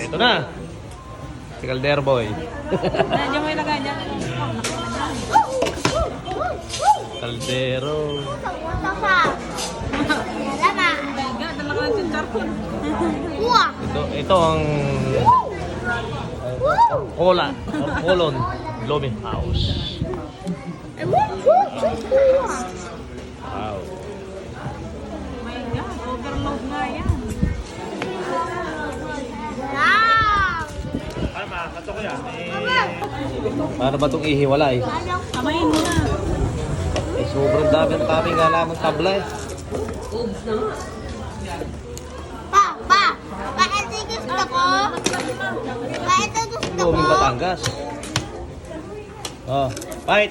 Ito na. Si Caldero Boy. Nandiyan mo ilagay dyan. Caldero. Dalawa ng charcoal. Ito ang Cola or Colon Blooming House. Wow. My God, overload nga yan. Paano ba itong ihiwalay? Kamayin mo na. Eh, sobrang dami ng taming halamang tabla eh. Ito gusto ko. Blooming Batangas. Oh, fight!